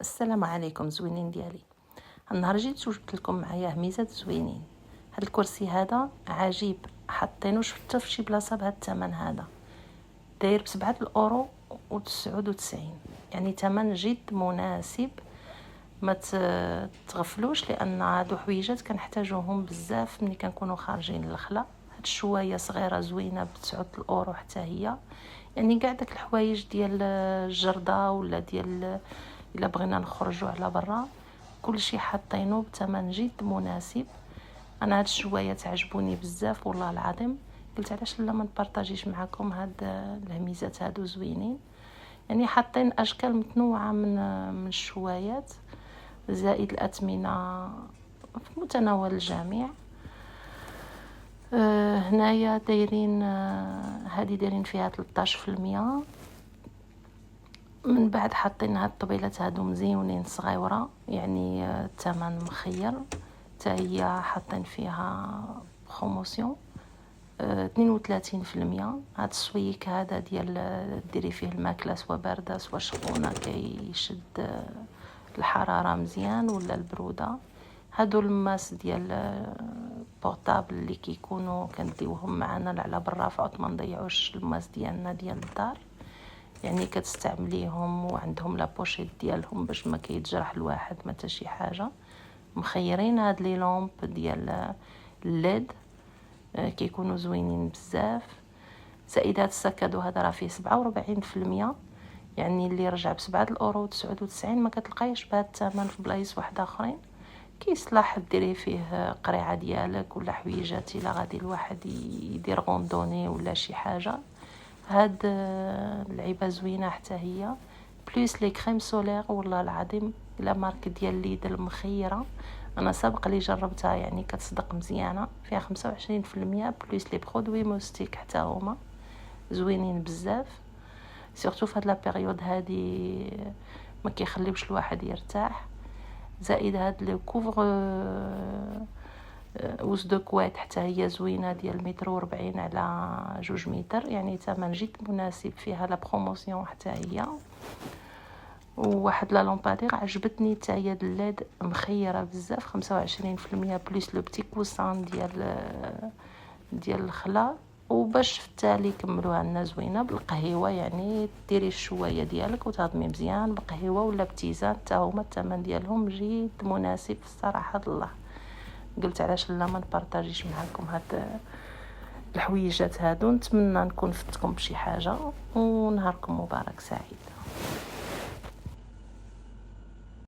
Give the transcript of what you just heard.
السلام عليكم زوينين ديالي. النهار جيت وجبت لكم معايا هميزات زوينين. هاد الكرسي هذا عجيب، حاطينه حتى في شي بلاصه بهذا الثمن هذا، داير ب7 €و99، يعني ثمن جد مناسب. ما تغفلوش، لان هادو حويجات كنحتاجوهم بزاف ملي كنكونوا خارجين للخلا. هاد الشوايه صغيره زوينه ب9 € حتى هي، يعني كاع داك الحوايج ديال الجرده ولا ديال الا بغينا نخرجوا على برا كلشي حاطينه بثمن جد مناسب. انا هاد الشوايات عجبوني بزاف والله العظيم، قلت علاش لا ما نبارطاجيش معكم هاد الهميزات هادو زوينين. يعني حاطين اشكال متنوعه من الشوايات، زائد الاثمنه في متناول الجميع. هنايا دايرين هادي دايرين فيها 13%. من بعد حاطين هاد الطبيلات هادو مزيونين صغيره، يعني الثمن مخير. حتى هي حاطين فيها بروموسيون 32%. هاد السويك هذا ديال ديري فيه الماكله سوا بارده سوا سخونه، كيشد الحراره مزيان ولا البروده. هادو الماس ديال بورطابل اللي كيكونوا كنديوهم معنا على برا فعط ما نضيعوش الماس ديالنا ديال الدار، يعني كتستعمليهم وعندهم لابوشيت ديالهم باش ما كيتجرح الواحد ما حتى شي حاجه. مخيرين هاد لي لامب ديال الليد، كيكونوا زوينين بزاف. زائد هاد السكادو هذا راه فيه 47%، يعني اللي رجع ب7 € و99 ما كتلقايش بهذا الثمن في بلايص واحد اخرين. كيصلح ديري فيه قريعه ديالك ولا حويجات الا غادي الواحد يدير غوندوني ولا شي حاجه. هاد اللعيبه زوينه حتى هي، بليس لي كريم سولير والله العظيم لا مارك ديال ليد المخيره. انا سابق لي جربتها، يعني كتصدق مزيانه، فيها 25%. بليس لي برودوي موستيك حتى هما زوينين بزاف، سورتو في هاد لا بيريود هادي ما كيخليوش الواحد يرتاح. زائد هاد لو كوفر وز دو كويت حتى هي زوينه ديال 140 على 2 متر، يعني ثمن جد مناسب. فيها لا بروموسيون حتى هي. وواحد لا لومبادير عجبتني حتى هي الليد مخيره بزاف، 25% بليس لو بتي كوسان ديال الخلا. وباش في التالي كملوها لنا زوينه بالقهيوه، يعني ديري الشوايه ديالك وتهضمي مزيان بقهيوه ولا بتيزان، حتى هما الثمن ديالهم جد مناسب الصراحه الله. قلت علاش لا ما نبارطاجيش معكم هاد الحويجات هادو. نتمنى نكون فتكم بشي حاجه، ونهاركم مبارك سعيد.